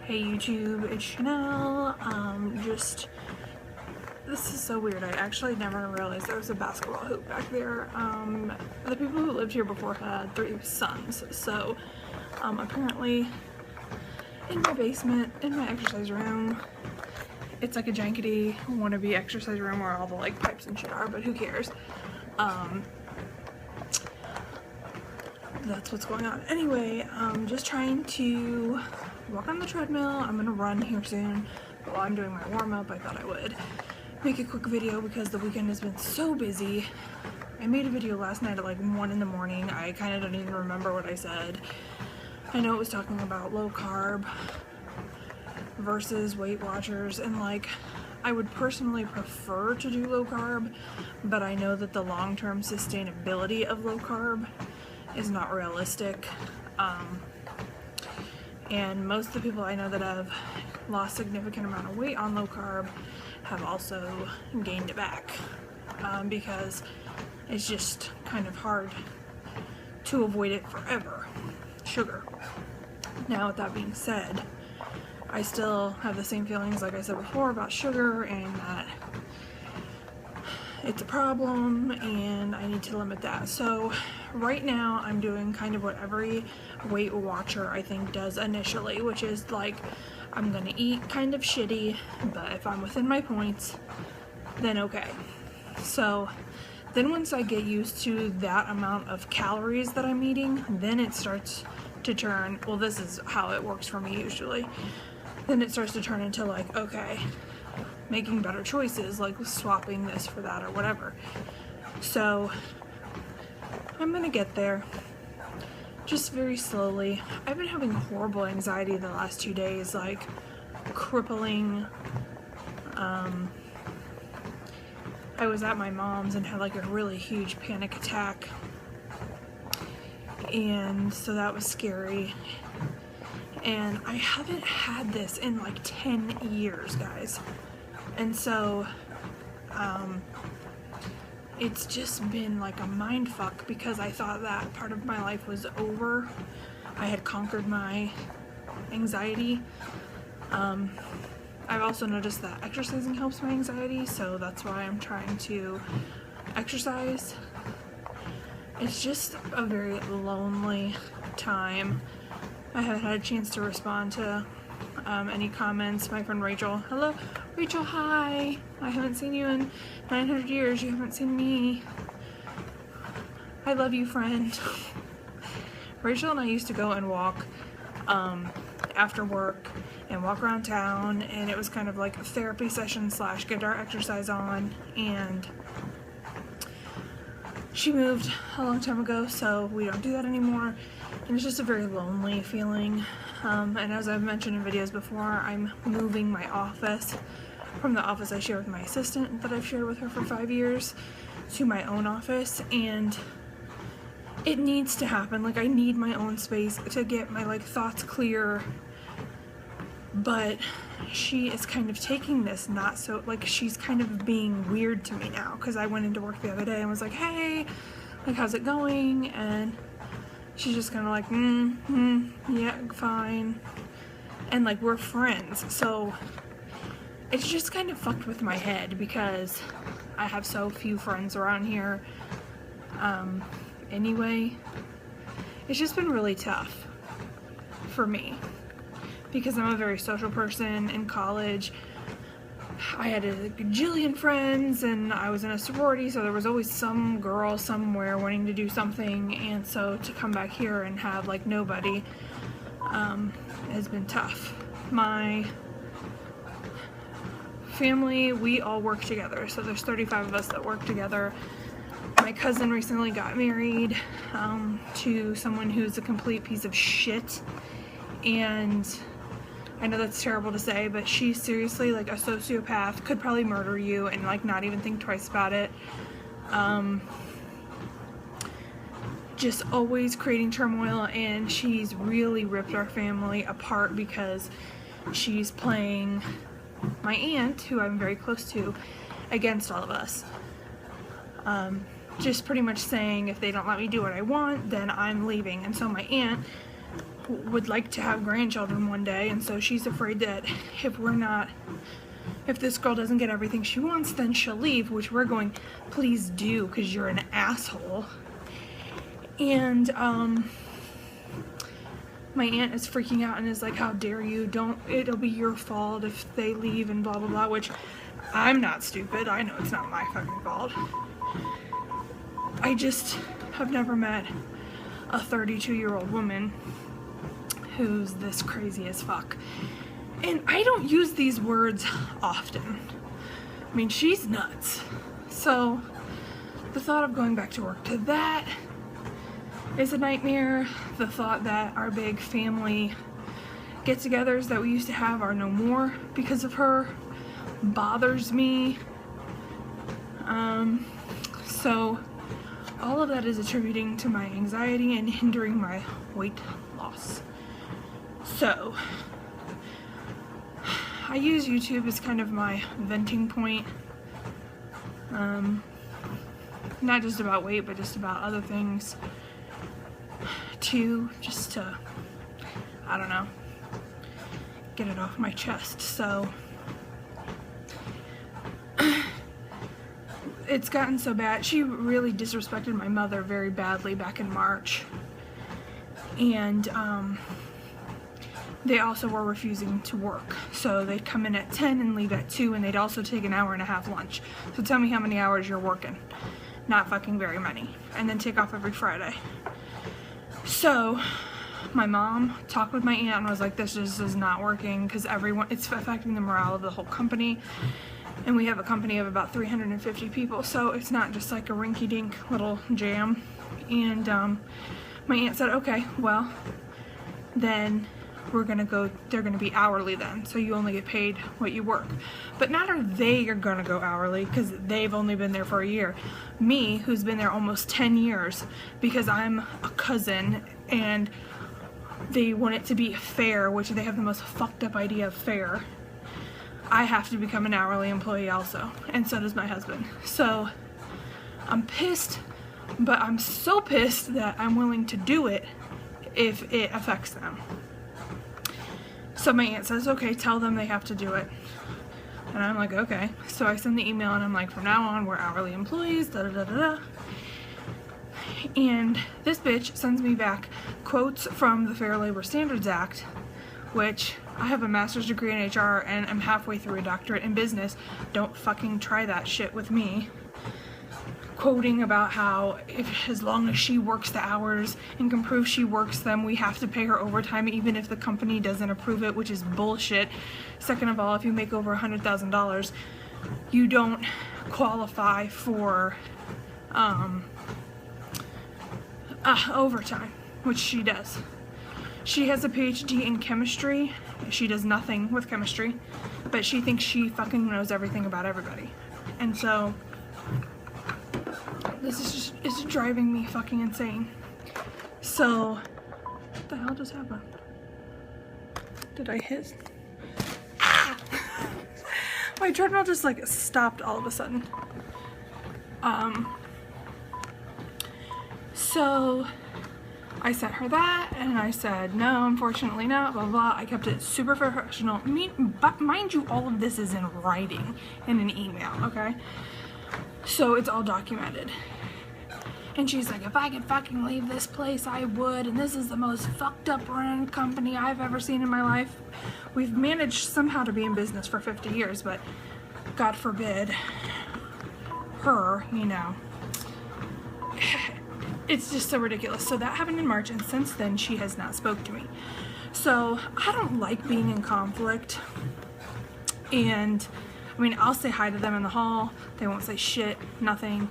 Hey YouTube, it's Chanel. This is so weird. I actually never realized there was a basketball hoop back there. The people who lived here before had 3 sons, so apparently in my basement, in my exercise room, it's like a jankety wannabe exercise room where all the like pipes and shit are, but who cares? That's what's going on. Anyway, just trying to walk on the treadmill. I'm gonna run here soon, but while I'm doing my warm-up, I thought I would make a quick video because the weekend has been so busy. I made a video last night at like 1 in the morning. I kind of don't even remember what I said. I know it was talking about low carb versus Weight Watchers, and like I would personally prefer to do low carb, but I know that the long-term sustainability of low carb is not realistic. And most of the people I know that have lost significant amount of weight on low carb have also gained it back, because it's just kind of hard to avoid it forever. Sugar. Now, with that being said, I still have the same feelings like I said before about sugar, and that it's a problem and I need to limit that. So right now I'm doing kind of what every Weight Watcher I think does initially, which is like I'm gonna eat kind of shitty, but if I'm within my points, then okay. So then once I get used to that amount of calories that I'm eating, then it starts to turn, well, this is how it works for me usually, then it starts to turn into like, okay, making better choices, like swapping this for that or whatever. So I'm gonna get there, just very slowly. I've been having horrible anxiety the last 2 days, like crippling. I was at my mom's and had like a really huge panic attack, and so that was scary. And I haven't had this in like 10 years, guys. And so, it's just been like a mind fuck because I thought that part of my life was over. I had conquered my anxiety. I've also noticed that exercising helps my anxiety, so that's why I'm trying to exercise. It's just a very lonely time. I haven't had a chance to respond to any comments. My friend Rachel, hello Rachel, hi, I haven't seen you in 900 years, you haven't seen me, I love you, friend. Rachel and I used to go and walk after work and walk around town, and it was kind of like a therapy session slash get our exercise on. And she moved a long time ago, so we don't do that anymore, and it's just a very lonely feeling. And as I've mentioned in videos before, I'm moving my office from the office I share with my assistant that I've shared with her for 5 years to my own office, and it needs to happen. Like, I need my own space to get my like thoughts clear, but she is kind of taking this not so, like, she's kind of being weird to me now, because I went into work the other day and was like, hey, like, how's it going? And she's just kind of like, yeah, fine. And like, we're friends, so it's just kind of fucked with my head because I have so few friends around here. Anyway, it's just been really tough for me because I'm a very social person. In college, I had a gajillion friends, and I was in a sorority, so there was always some girl somewhere wanting to do something, and so to come back here and have like nobody has been tough. My family, we all work together, so there's 35 of us that work together. My cousin recently got married to someone who's a complete piece of shit, and I know that's terrible to say, but she's seriously like a sociopath, could probably murder you and like not even think twice about it. Just always creating turmoil, and she's really ripped our family apart because she's playing my aunt, who I'm very close to, against all of us. Just pretty much saying if they don't let me do what I want, then I'm leaving. And so my aunt would like to have grandchildren one day, and so she's afraid that if this girl doesn't get everything she wants, then she'll leave, which we're going, please do, because you're an asshole. And my aunt is freaking out and is like, how dare you, it'll be your fault if they leave and blah blah blah, which I'm not stupid, I know it's not my fucking fault. I just have never met a 32-year-old woman who's this crazy as fuck. And I don't use these words often. I mean, she's nuts. So the thought of going back to work to that is a nightmare. The thought that our big family get-togethers that we used to have are no more because of her bothers me. So all of that is attributing to my anxiety and hindering my weight loss. So I use YouTube as kind of my venting point, not just about weight, but just about other things too, just to, I don't know, get it off my chest. So it's gotten so bad. She really disrespected my mother very badly back in March, and they also were refusing to work. So they'd come in at 10 and leave at 2, and they'd also take an hour and a half lunch. So tell me how many hours you're working. Not fucking very many. And then take off every Friday. So my mom talked with my aunt and was like, this just is not working, because it's affecting the morale of the whole company. And we have a company of about 350 people, so it's not just like a rinky-dink little jam. And my aunt said, okay, well, then they're gonna be hourly then, so you only get paid what you work. But not are they gonna go hourly, because they've only been there for a year. Me, who's been there almost 10 years, because I'm a cousin, and they want it to be fair, which they have the most fucked up idea of fair, I have to become an hourly employee also, and so does my husband. So I'm pissed, but I'm so pissed that I'm willing to do it if it affects them. So my aunt says, okay, tell them they have to do it. And I'm like, okay. So I send the email and I'm like, from now on, we're hourly employees, da da da da da. And this bitch sends me back quotes from the Fair Labor Standards Act, which I have a master's degree in HR and I'm halfway through a doctorate in business. Don't fucking try that shit with me. Quoting about how as long as she works the hours and can prove she works them, we have to pay her overtime even if the company doesn't approve it, which is bullshit. Second of all, if you make over $100,000, you don't qualify for overtime, which she does. She has a PhD in chemistry. She does nothing with chemistry, but she thinks she fucking knows everything about everybody. And so this is driving me fucking insane. So what the hell just happened? Did I hit? My treadmill just like stopped all of a sudden. So I sent her that and I said, no, unfortunately not, blah, blah. I kept it super professional. But mind you, all of this is in writing in an email, okay? So it's all documented. And she's like, if I could fucking leave this place, I would. And this is the most fucked up run company I've ever seen in my life. We've managed somehow to be in business for 50 years, but God forbid her, you know. It's just so ridiculous. So that happened in March, and since then she has not spoke to me. So I don't like being in conflict. And I mean, I'll say hi to them in the hall. They won't say shit, nothing.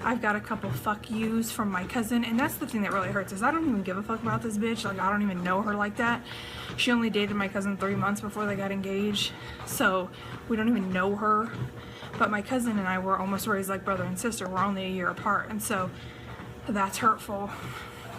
I've got a couple fuck yous from my cousin, and that's the thing that really hurts, is I don't even give a fuck about this bitch. Like, I don't even know her like that. She only dated my cousin 3 months before they got engaged, so we don't even know her. But my cousin and I were almost raised like brother and sister. We're only a year apart, and so that's hurtful.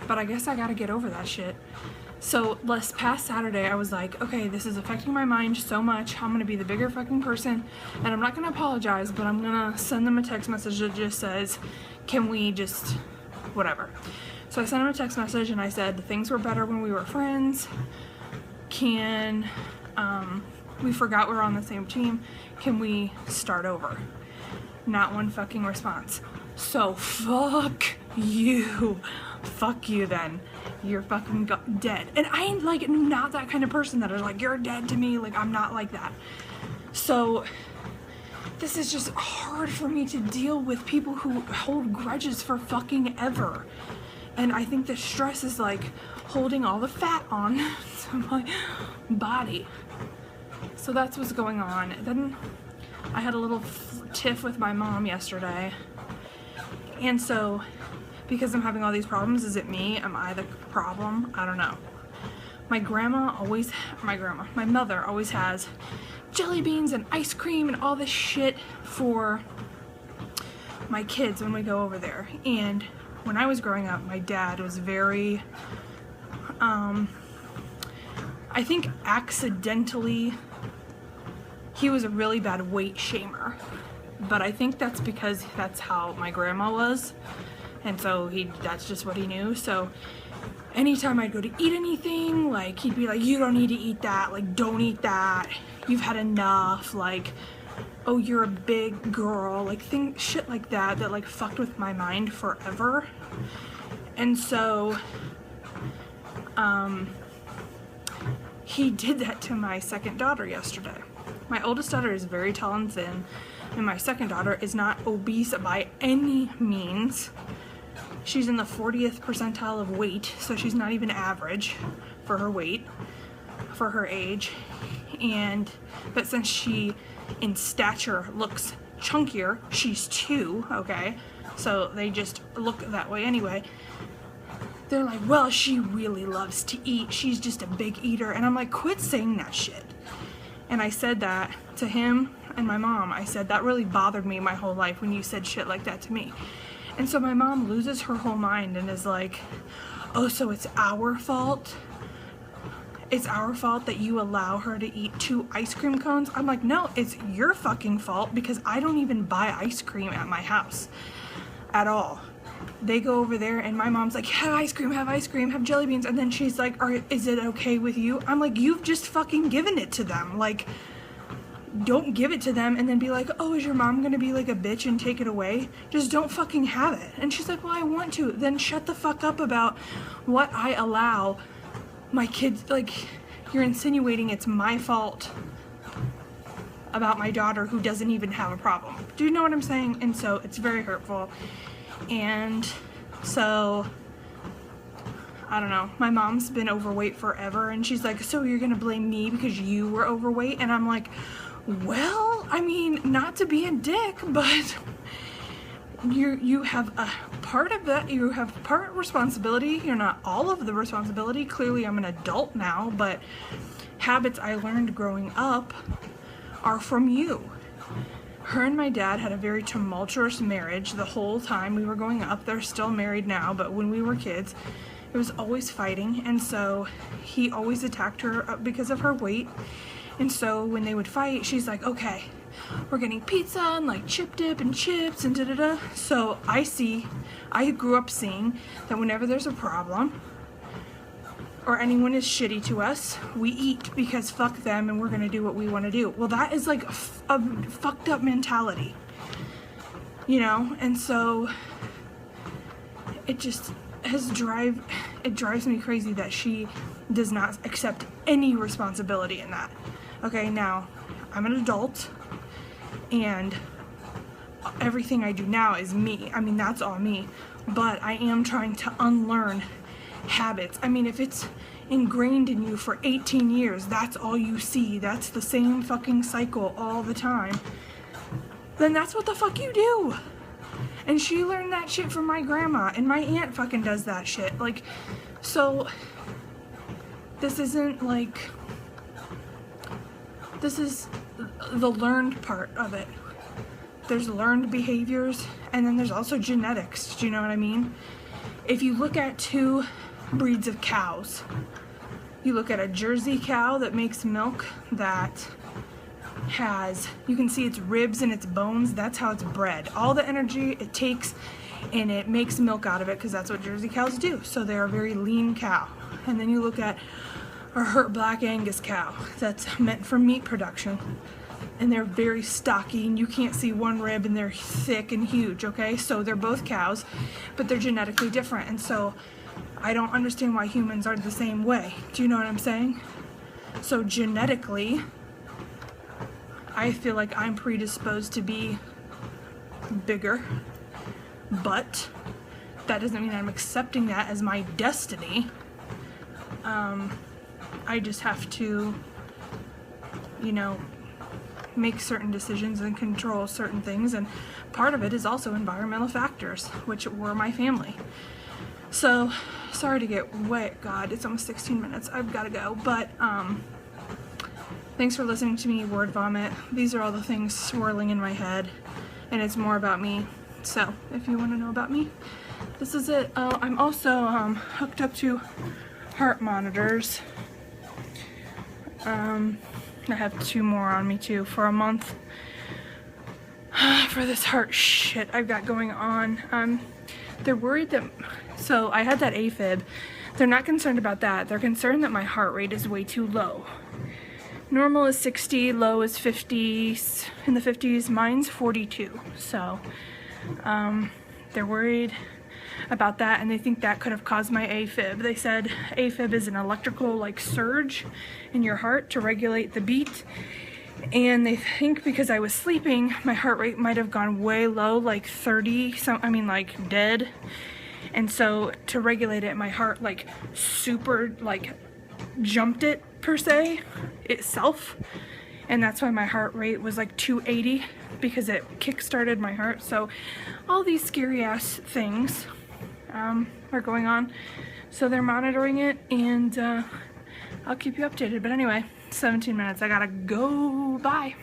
But I guess I gotta get over that shit. So this past Saturday, I was like, okay, this is affecting my mind so much. I'm gonna be the bigger fucking person, and I'm not gonna apologize, but I'm gonna send them a text message that just says, can we just, whatever. So I sent him a text message and I said, things were better when we were friends. We forgot we were on the same team. Can we start over? Not one fucking response. So fuck you. Fuck you then. You're fucking dead. And I ain't like not that kind of person that is like, you're dead to me. Like, I'm not like that. So this is just hard for me to deal with people who hold grudges for fucking ever. And I think the stress is like holding all the fat on to my body. So that's what's going on. Then I had a little tiff with my mom yesterday. And so, because I'm having all these problems, is it me? Am I the problem? I don't know. My mother always has jelly beans and ice cream and all this shit for my kids when we go over there. And when I was growing up, my dad was very, I think accidentally, he was a really bad weight shamer. But I think that's because that's how my grandma was. And so that's just what he knew. So anytime I'd go to eat anything, like he'd be like, you don't need to eat that, like don't eat that, you've had enough, like, oh, you're a big girl, like shit like that like fucked with my mind forever. And so he did that to my second daughter yesterday. My oldest daughter is very tall and thin, and my second daughter is not obese by any means. She's in the 40th percentile of weight, so she's not even average for her weight, for her age. But since she, in stature, looks chunkier, she's 2, okay? So they just look that way anyway. They're like, well, she really loves to eat. She's just a big eater. And I'm like, quit saying that shit. And I said that to him and my mom. I said, that really bothered me my whole life when you said shit like that to me. And so my mom loses her whole mind and is like, oh, so it's our fault? It's our fault that you allow her to eat 2 ice cream cones? I'm like, no, it's your fucking fault because I don't even buy ice cream at my house at all. They go over there and my mom's like, have ice cream, have jelly beans. And then she's like, is it okay with you? I'm like, you've just fucking given it to them. Like, don't give it to them and then be like, oh, is your mom gonna be like a bitch and take it away? Just don't fucking have it. And she's like, well, I want to. Then shut the fuck up about what I allow my kids. Like, you're insinuating it's my fault about my daughter who doesn't even have a problem. Do you know what I'm saying? And so it's very hurtful. And so I don't know, my mom's been overweight forever and she's like, so you're gonna blame me because you were overweight? And I'm like, well, I mean, not to be a dick, but you have a part of that, you have part responsibility. You're not all of the responsibility. Clearly I'm an adult now, but habits I learned growing up are from you. Her and my dad had a very tumultuous marriage the whole time we were growing up. They're still married now, but when we were kids, it was always fighting, and so he always attacked her because of her weight. And so when they would fight, she's like, okay, we're getting pizza and like chip dip and chips and da-da-da. So I grew up seeing that whenever there's a problem or anyone is shitty to us, we eat because fuck them and we're gonna do what we want to do. Well, that is like a fucked up mentality, you know? And so it just it drives me crazy that she does not accept any responsibility in that. Okay, now I'm an adult and everything I do now is me. I mean, that's all me, but I am trying to unlearn habits. I mean, if it's ingrained in you for 18 years, that's all you see, that's the same fucking cycle all the time, then that's what the fuck you do. And she learned that shit from my grandma, and my aunt fucking does that shit. Like, so this isn't like, this is the learned part of it. There's learned behaviors, and then there's also genetics. Do you know what I mean? If you look at 2 breeds of cows, you look at a Jersey cow that makes milk that has, you can see its ribs and its bones, that's how it's bred. All the energy it takes and it makes milk out of it because that's what Jersey cows do. So they're a very lean cow. And then you look at a hurt black Angus cow that's meant for meat production, and they're very stocky and you can't see one rib and they're thick and huge, okay? So they're both cows, but they're genetically different. And so I don't understand why humans are the same way. Do you know what I'm saying? So genetically, I feel like I'm predisposed to be bigger, but that doesn't mean I'm accepting that as my destiny. I just have to, you know, make certain decisions and control certain things, and part of it is also environmental factors, which were my family. So, sorry to get wet, God, it's almost 16 minutes, I've got to go, but, thanks for listening to me word vomit. These are all the things swirling in my head, and it's more about me. So, if you want to know about me, this is it. Oh, I'm also hooked up to heart monitors. I have 2 more on me too for a month for this heart shit I've got going on. They're worried that, so I had that AFib. They're not concerned about that. They're concerned that my heart rate is way too low. Normal is 60, low is 50, in the 50s, mine's 42. So they're worried about that, and they think that could have caused my AFib. They said AFib is an electrical like surge in your heart to regulate the beat, and they think because I was sleeping my heart rate might have gone way low, like 30, like dead, and so to regulate it my heart like super like jumped it per se itself, and that's why my heart rate was like 280 because it kick-started my heart. So all these scary ass things are going on, so they're monitoring it, and I'll keep you updated. But anyway, 17 minutes, I gotta go. Bye.